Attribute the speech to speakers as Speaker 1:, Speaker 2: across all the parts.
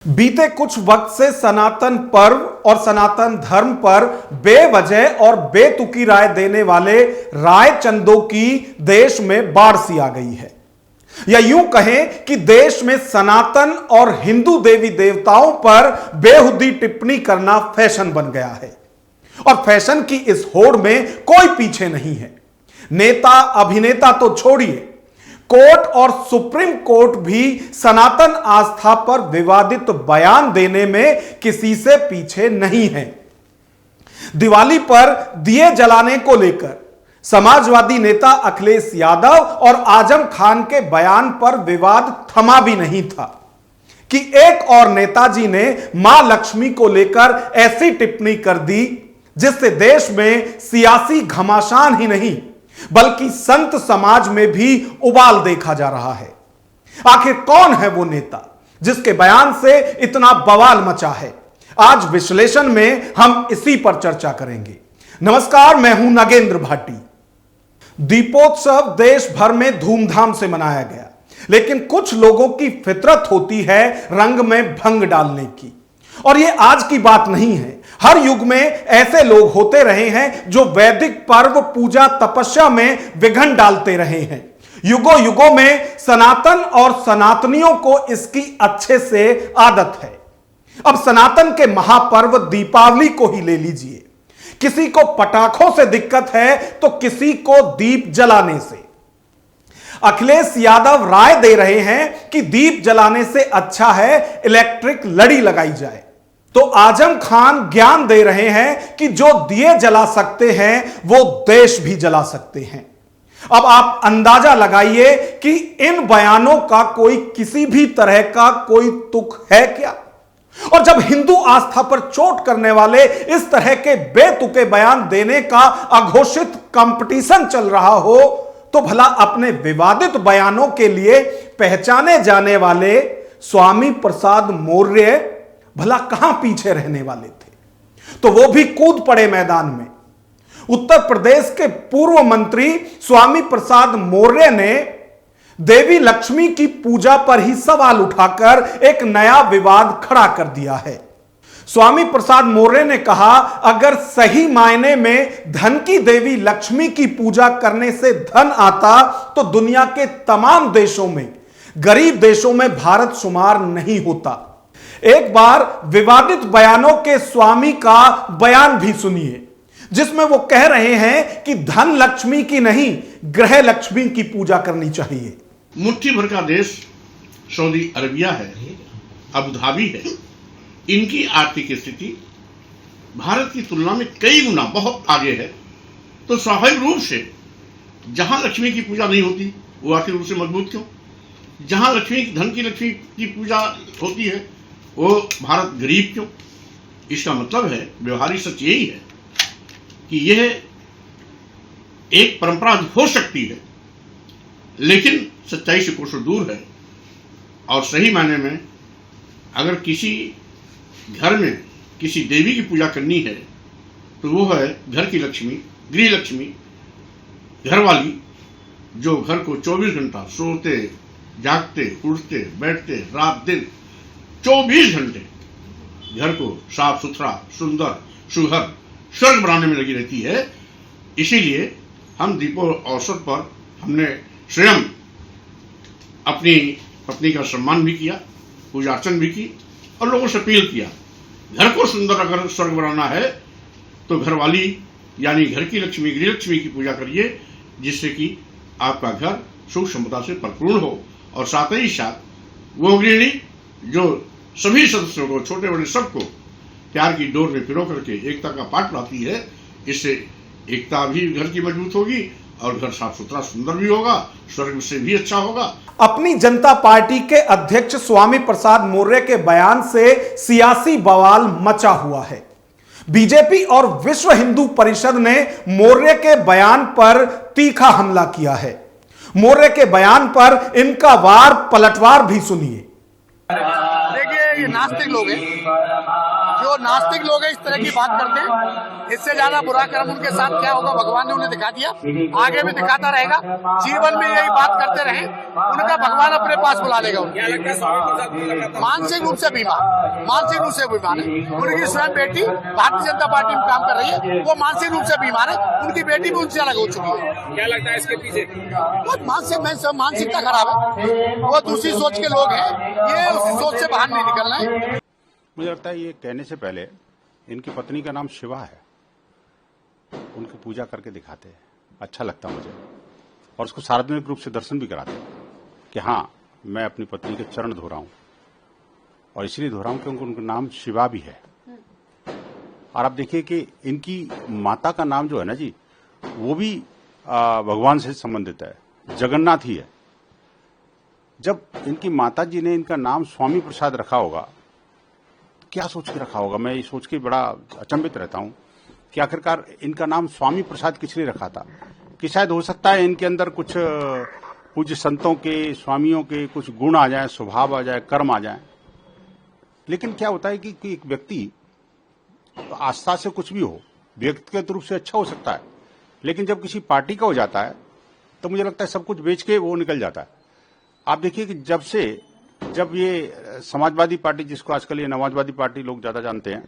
Speaker 1: बीते कुछ वक्त से सनातन पर्व और सनातन धर्म पर बेवजह और बेतुकी राय देने वाले राय चंदों की देश में बाढ़ सी आ गई है। या यूं कहें कि देश में सनातन और हिंदू देवी देवताओं पर बेहुदी टिप्पणी करना फैशन बन गया है और फैशन की इस होड़ में कोई पीछे नहीं है। नेता अभिनेता तो छोड़िए, कोर्ट और सुप्रीम कोर्ट भी सनातन आस्था पर विवादित बयान देने में किसी से पीछे नहीं है। दिवाली पर दिए जलाने को लेकर समाजवादी नेता अखिलेश यादव और आजम खान के बयान पर विवाद थमा भी नहीं था कि एक और नेताजी ने मां लक्ष्मी को लेकर ऐसी टिप्पणी कर दी जिससे देश में सियासी घमासान ही नहीं बल्कि संत समाज में भी उबाल देखा जा रहा है। आखिर कौन है वो नेता जिसके बयान से इतना बवाल मचा है? आज विश्लेषण में हम इसी पर चर्चा करेंगे। नमस्कार, मैं हूं नागेंद्र भाटी। दीपोत्सव देश भर में धूमधाम से मनाया गया, लेकिन कुछ लोगों की फितरत होती है रंग में भंग डालने की, और यह आज की बात नहीं है। हर युग में ऐसे लोग होते रहे हैं जो वैदिक पर्व, पूजा, तपस्या में विघ्न डालते रहे हैं। युगों युगों में सनातन और सनातनियों को इसकी अच्छे से आदत है। अब सनातन के महापर्व दीपावली को ही ले लीजिए। किसी को पटाखों से दिक्कत है तो किसी को दीप जलाने से। अखिलेश यादव राय दे रहे हैं कि दीप जलाने से अच्छा है इलेक्ट्रिक लड़ी लगाई जाए, तो आजम खान ज्ञान दे रहे हैं कि जो दिए जला सकते हैं वो देश भी जला सकते हैं। अब आप अंदाजा लगाइए कि इन बयानों का कोई किसी भी तरह का कोई तुक है क्या? और जब हिंदू आस्था पर चोट करने वाले इस तरह के बेतुके बयान देने का अघोषित कंपटीशन चल रहा हो, तो भला अपने विवादित बयानों के लिए पहचाने जाने वाले स्वामी प्रसाद मौर्य भला कहां पीछे रहने वाले थे? तो वो भी कूद पड़े मैदान में। उत्तर प्रदेश के पूर्व मंत्री स्वामी प्रसाद मौर्य ने देवी लक्ष्मी की पूजा पर ही सवाल उठाकर एक नया विवाद खड़ा कर दिया है। स्वामी प्रसाद मौर्य ने कहा, अगर सही मायने में धन की देवी लक्ष्मी की पूजा करने से धन आता तो दुनिया के तमाम देशों में, गरीब देशों में भारत शुमार नहीं होता। एक बार विवादित बयानों के स्वामी का बयान भी सुनिए, जिसमें वो कह रहे हैं कि धन लक्ष्मी की नहीं, ग्रह लक्ष्मी की पूजा करनी चाहिए।
Speaker 2: मुट्ठी भर का देश सऊदी अरबिया है, अबू धाबी है। इनकी आर्थिक स्थिति भारत की तुलना में कई गुना बहुत आगे है, तो स्वाभाविक रूप से जहां लक्ष्मी की पूजा नहीं होती वो आर्थिक रूप से मजबूत क्यों? जहां लक्ष्मी, धन की लक्ष्मी की पूजा होती है वो भारत गरीब क्यों? इसका मतलब है, व्यवहारिक सच यही है कि यह एक परंपरा हो सकती है, लेकिन सच्चाई से कोसों दूर है। और सही मायने में अगर किसी घर में किसी देवी की पूजा करनी है तो वो है घर की लक्ष्मी, गृह लक्ष्मी, घरवाली, जो घर को 24 घंटा सोते जागते उठते बैठते रात दिन 24 घंटे घर को साफ सुथरा सुंदर सुघर स्वर्ग बनाने में लगी रहती है। इसीलिए हम दीपोत्सव पर हमने स्वयं अपनी पत्नी का सम्मान भी किया, पूजा अर्चन भी की और लोगों से अपील किया, घर को सुंदर अगर स्वर्ग बनाना है तो घरवाली यानी घर की लक्ष्मी, गृह लक्ष्मी की पूजा करिए, जिससे कि आपका घर सुख समृद्धि से परिपूर्ण हो। और साथ ही साथ वो गृहिणी जो सभी सदस्यों को, छोटे बड़े सबको प्यार की डोर में पिरो करके एकता का पाठ पढ़ाती है, इससे एकता भी घर की मजबूत होगी और घर साफ सुथरा सुंदर भी होगा, स्वर्ग से भी अच्छा होगा।
Speaker 1: अपनी जनता पार्टी के अध्यक्ष स्वामी प्रसाद मौर्य के बयान से सियासी बवाल मचा हुआ है। बीजेपी और विश्व हिंदू परिषद ने मौर्य के बयान पर तीखा हमला किया है। मौर्य के बयान पर इनका वार पलटवार भी सुनिए।
Speaker 3: देखिए, ये नास्तिक लोग हैं, जो नास्तिक लोग हैं इस तरह की बात करते हैं, इससे ज्यादा बुरा कर्म उनके साथ क्या होगा भगवान ने उन्हें दिखा दिया, आगे भी दिखाता रहेगा। जीवन में यही बात करते रहे, उनका भगवान अपने पास बुला लेगा। मानसिक रूप से बीमार है। उनकी स्वयं बेटी भारतीय जनता पार्टी में काम कर रही है, वो मानसिक रूप से बीमार है, उनकी बेटी भी उनसे अलग हो चुकी है।
Speaker 4: क्या लगता है इसके पीछे?
Speaker 3: बहुत मानसिकता खराब है, वो दूसरी सोच के लोग हैं, ये उसी सोच से बाहर नहीं निकलना है।
Speaker 5: मुझे लगता है ये कहने से पहले इनकी पत्नी का नाम शिवा है, उनकी पूजा करके दिखाते हैं, अच्छा लगता मुझे, और उसको सार्वजनिक रूप से दर्शन भी कराते हैं कि हाँ मैं अपनी पत्नी के चरण धो रहा हूं, और इसलिए धो रहा हूं क्योंकि उनका नाम शिवा भी है। और आप देखिए कि इनकी माता का नाम जो है ना जी, वो भी भगवान से संबंधित है, जगन्नाथ ही है। जब इनकी माता जी ने इनका नाम स्वामी प्रसाद रखा होगा, क्या सोच के रखा होगा? मैं ये सोच के बड़ा अचंभित रहता हूं कि आखिरकार इनका नाम स्वामी प्रसाद किस लिए रखा था। कि शायद हो सकता है इनके अंदर कुछ पूज्य संतों के, स्वामियों के कुछ गुण आ जाए, स्वभाव आ जाए, कर्म आ जाए। लेकिन क्या होता है कि एक व्यक्ति आस्था से कुछ भी हो, व्यक्तिगत रूप से अच्छा हो सकता है, लेकिन जब किसी पार्टी का हो जाता है तो मुझे लगता है सब कुछ बेच के वो निकल जाता है। आप देखिए कि जब ये समाजवादी पार्टी, जिसको आजकल ये नवाजवादी पार्टी लोग ज्यादा जानते हैं,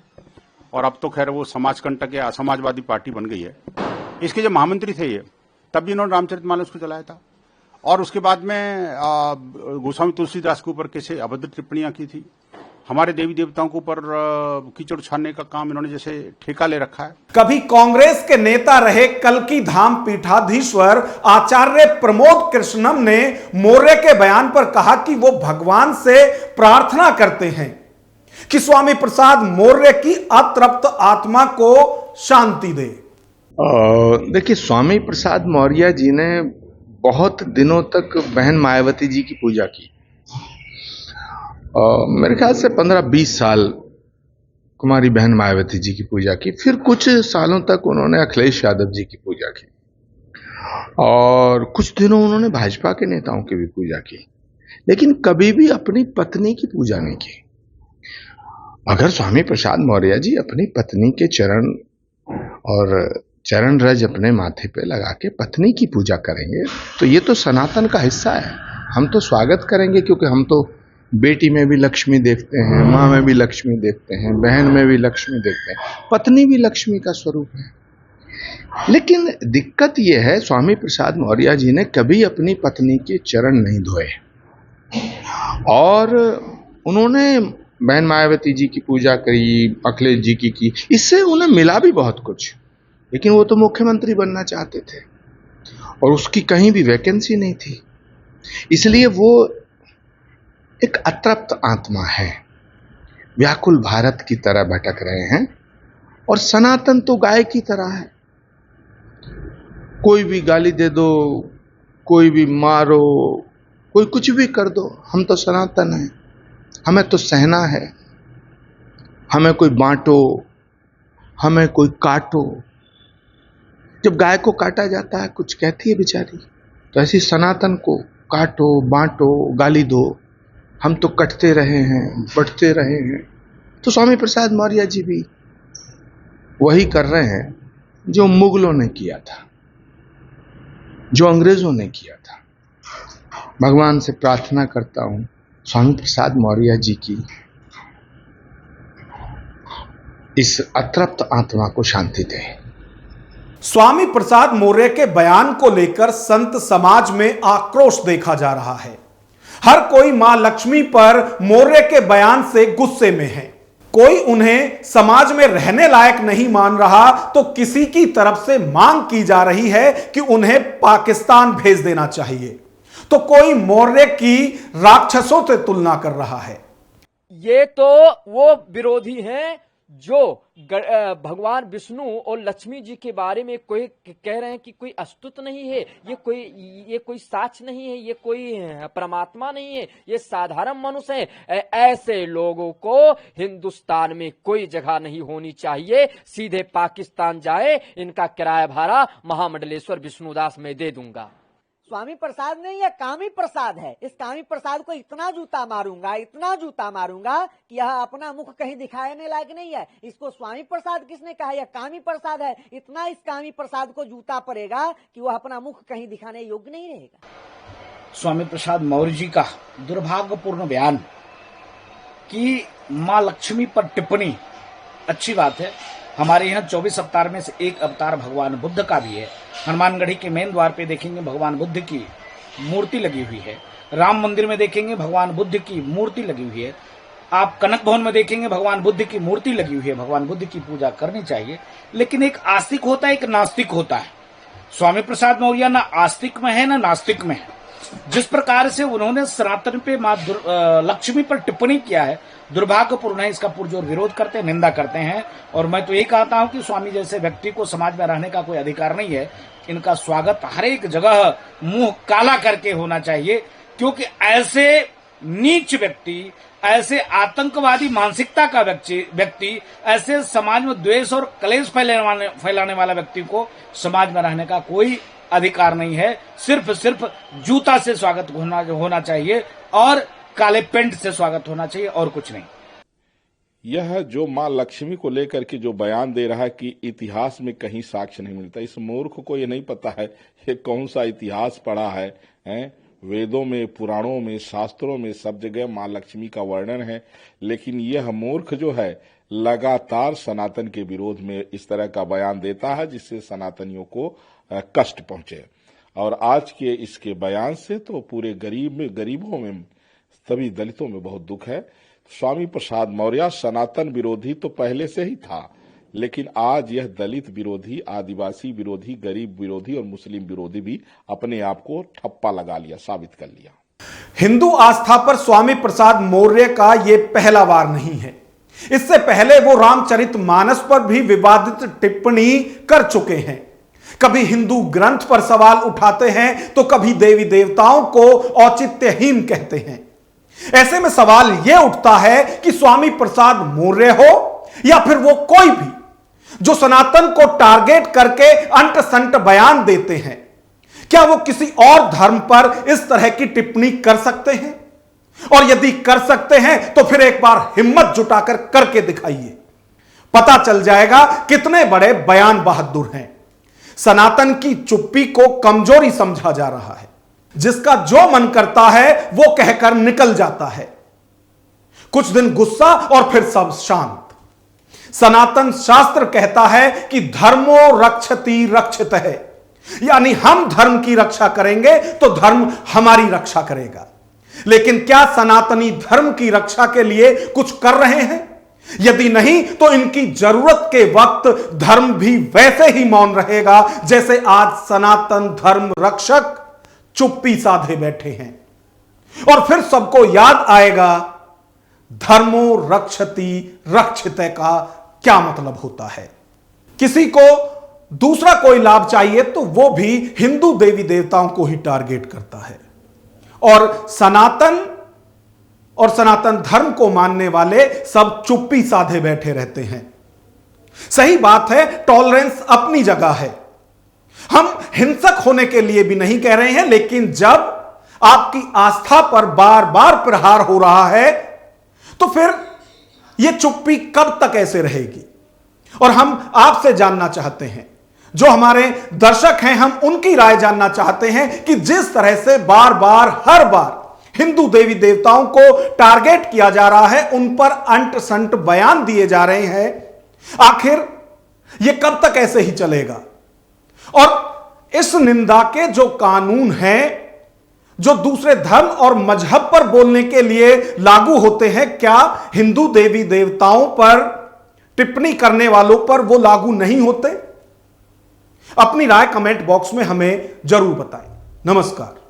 Speaker 5: और अब तो खैर वो समाजकंटक या असमाजवादी पार्टी बन गई है, इसके जब महामंत्री थे ये, तब भी इन्होंने रामचरितमानस को चलाया था, और उसके बाद में गोस्वामी तुलसीदास के ऊपर कैसे अभद्र टिप्पणियां की थी, हमारे देवी देवताओं के ऊपर कीचड़ उछालने का काम इन्होंने जैसे ठेका ले रखा है।
Speaker 1: कभी कांग्रेस के नेता रहे कल्की धाम पीठाधीश्वर आचार्य प्रमोद कृष्णम ने मौर्य के बयान पर कहा कि वो भगवान से प्रार्थना करते हैं कि स्वामी प्रसाद मौर्य की अतृप्त आत्मा को शांति दे।
Speaker 6: देखिए, स्वामी प्रसाद मौर्य जी ने बहुत दिनों तक बहन मायावती जी की पूजा की। मेरे ख्याल से 15-20 साल कुमारी बहन मायावती जी की पूजा की। फिर कुछ सालों तक उन्होंने अखिलेश यादव जी की पूजा की, और कुछ दिनों उन्होंने भाजपा के नेताओं की भी पूजा की, लेकिन कभी भी अपनी पत्नी की पूजा नहीं की। अगर स्वामी प्रसाद मौर्य जी अपनी पत्नी के चरण और चरण रज अपने माथे पे लगा के पत्नी की पूजा करेंगे तो ये तो सनातन का हिस्सा है। हम तो स्वागत करेंगे, क्योंकि हम तो बेटी में भी लक्ष्मी देखते हैं, माँ में भी लक्ष्मी देखते हैं, बहन में भी लक्ष्मी देखते हैं, पत्नी भी लक्ष्मी का स्वरूप है। लेकिन दिक्कत यह है, स्वामी प्रसाद मौर्य जी ने कभी अपनी पत्नी के चरण नहीं धोए, और उन्होंने बहन मायावती जी की पूजा करी, अखिलेश जी की। इससे उन्हें मिला भी बहुत कुछ, लेकिन वो तो मुख्यमंत्री बनना चाहते थे और उसकी कहीं भी वैकेंसी नहीं थी, इसलिए वो एक अतृप्त आत्मा है, व्याकुल भारत की तरह भटक रहे हैं। और सनातन तो गाय की तरह है, कोई भी गाली दे दो, कोई भी मारो, कोई कुछ भी कर दो, हम तो सनातन हैं, हमें तो सहना है, हमें कोई बांटो, हमें कोई काटो। जब गाय को काटा जाता है कुछ कहती है बेचारी, तो ऐसी सनातन को काटो, बांटो, गाली दो, हम तो कटते रहे हैं, बढ़ते रहे हैं। तो स्वामी प्रसाद मौर्य जी भी वही कर रहे हैं जो मुगलों ने किया था, जो अंग्रेजों ने किया था। भगवान से प्रार्थना करता हूं स्वामी प्रसाद मौर्य जी की इस अतृप्त आत्मा को शांति दे।
Speaker 1: स्वामी प्रसाद मौर्य के बयान को लेकर संत समाज में आक्रोश देखा जा रहा है। हर कोई मां लक्ष्मी पर मौर्य के बयान से गुस्से में है। कोई उन्हें समाज में रहने लायक नहीं मान रहा, तो किसी की तरफ से मांग की जा रही है कि उन्हें पाकिस्तान भेज देना चाहिए, तो कोई मौर्य की राक्षसों से तुलना कर रहा है।
Speaker 4: ये तो वो विरोधी हैं जो भगवान विष्णु और लक्ष्मी जी के बारे में कोई कह रहे हैं कि कोई अस्तित्व नहीं है, ये कोई साक्ष्य नहीं है, ये कोई परमात्मा नहीं है, ये साधारण मनुष्य है। ऐसे लोगों को हिंदुस्तान में कोई जगह नहीं होनी चाहिए, सीधे पाकिस्तान जाए, इनका किराया भाड़ा महामंडलेश्वर विष्णुदास में दे दूंगा। स्वामी प्रसाद नहीं है, कामी प्रसाद है। इस कामी प्रसाद को इतना जूता मारूंगा कि यह अपना मुख कहीं दिखाने लायक नहीं है। इसको स्वामी प्रसाद किसने कहा? यह कामी प्रसाद है। इतना इस कामी प्रसाद को जूता पड़ेगा कि वह अपना मुख कहीं दिखाने योग्य नहीं रहेगा।
Speaker 7: स्वामी प्रसाद मौर्य जी का दुर्भाग्यपूर्ण बयान कि मां लक्ष्मी पर टिप्पणी, अच्छी बात है। हमारे यहाँ 24 अवतार में से एक अवतार भगवान बुद्ध का भी है। हनुमानगढ़ी के मेन द्वार पे देखेंगे भगवान बुद्ध की मूर्ति लगी हुई है। राम मंदिर में देखेंगे भगवान बुद्ध की मूर्ति लगी हुई है। आप कनक भवन में देखेंगे भगवान बुद्ध की मूर्ति लगी हुई है। भगवान बुद्ध की पूजा करनी चाहिए, लेकिन एक आस्तिक होता है, एक नास्तिक होता है। स्वामी प्रसाद मौर्य ना आस्तिक में है ना नास्तिक में है। जिस प्रकार से उन्होंने सनातन पे मां लक्ष्मी पर टिप्पणी किया है, दुर्भाग्यपूर्ण है। इसका पुरजोर विरोध करते हैं, निंदा करते हैं। और मैं तो ये कहता हूं कि स्वामी जैसे व्यक्ति को समाज में रहने का कोई अधिकार नहीं है। इनका स्वागत हर एक जगह मुंह काला करके होना चाहिए, क्योंकि ऐसे नीच व्यक्ति, ऐसे आतंकवादी मानसिकता का व्यक्ति, ऐसे समाज में द्वेष और कलेश फैलाने वाला व्यक्ति को समाज में रहने का कोई अधिकार नहीं है। सिर्फ जूता से स्वागत होना चाहिए और काले पेंट से स्वागत होना चाहिए, और कुछ नहीं।
Speaker 8: यह जो मां लक्ष्मी को लेकर के जो बयान दे रहा है कि इतिहास में कहीं साक्ष्य नहीं मिलता, इस मूर्ख को यह नहीं पता है ये कौन सा इतिहास पढ़ा है? वेदों में, पुराणों में, शास्त्रों में सब जगह मां लक्ष्मी का वर्णन है। लेकिन यह मूर्ख जो है लगातार सनातन के विरोध में इस तरह का बयान देता है, जिससे सनातनियों को कष्ट पहुंचे। और आज के इसके बयान से तो पूरे गरीबों में, सभी दलितों में बहुत दुख है। स्वामी प्रसाद मौर्य सनातन विरोधी तो पहले से ही था, लेकिन आज यह दलित विरोधी, आदिवासी विरोधी, गरीब विरोधी और मुस्लिम विरोधी भी अपने आप को ठप्पा लगा लिया, साबित कर लिया।
Speaker 1: हिंदू आस्था पर स्वामी प्रसाद मौर्य का यह पहला वार नहीं है। इससे पहले वो रामचरितमानस पर भी विवादित टिप्पणी कर चुके हैं। कभी हिंदू ग्रंथ पर सवाल उठाते हैं तो कभी देवी देवताओं को औचित्यहीन कहते हैं। ऐसे में सवाल यह उठता है कि स्वामी प्रसाद मौर्य हो या फिर वो कोई भी जो सनातन को टारगेट करके अंट संट बयान देते हैं, क्या वो किसी और धर्म पर इस तरह की टिप्पणी कर सकते हैं? और यदि कर सकते हैं तो फिर एक बार हिम्मत जुटाकर करके दिखाइए, पता चल जाएगा कितने बड़े बयान बहादुर हैं। सनातन की चुप्पी को कमजोरी समझा जा रहा है। जिसका जो मन करता है वो कहकर निकल जाता है। कुछ दिन गुस्सा और फिर सब शांत। सनातन शास्त्र कहता है कि धर्मो रक्षति रक्षित है, यानी हम धर्म की रक्षा करेंगे तो धर्म हमारी रक्षा करेगा। लेकिन क्या सनातनी धर्म की रक्षा के लिए कुछ कर रहे हैं? यदि नहीं तो इनकी जरूरत के वक्त धर्म भी वैसे ही मौन रहेगा जैसे आज सनातन धर्म रक्षक चुप्पी साधे बैठे हैं। और फिर सबको याद आएगा धर्मो रक्षति रक्षिते का क्या मतलब होता है। किसी को दूसरा कोई लाभ चाहिए तो वो भी हिंदू देवी देवताओं को ही टारगेट करता है। और सनातन धर्म को मानने वाले सब चुप्पी साधे बैठे रहते हैं। सही बात है, टॉलरेंस अपनी जगह है। हम हिंसक होने के लिए भी नहीं कह रहे हैं, लेकिन जब आपकी आस्था पर बार बार प्रहार हो रहा है तो फिर यह चुप्पी कब तक ऐसे रहेगी? और हम आपसे जानना चाहते हैं, जो हमारे दर्शक हैं, हम उनकी राय जानना चाहते हैं कि जिस तरह से बार बार हर बार हिंदू देवी देवताओं को टारगेट किया जा रहा है, उन पर अंट संट बयान दिए जा रहे हैं, आखिर यह कब तक ऐसे ही चलेगा? और इस निंदा के जो कानून हैं, जो दूसरे धर्म और मजहब पर बोलने के लिए लागू होते हैं, क्या हिंदू देवी देवताओं पर टिप्पणी करने वालों पर वो लागू नहीं होते? अपनी राय कमेंट बॉक्स में हमें जरूर बताएं। नमस्कार।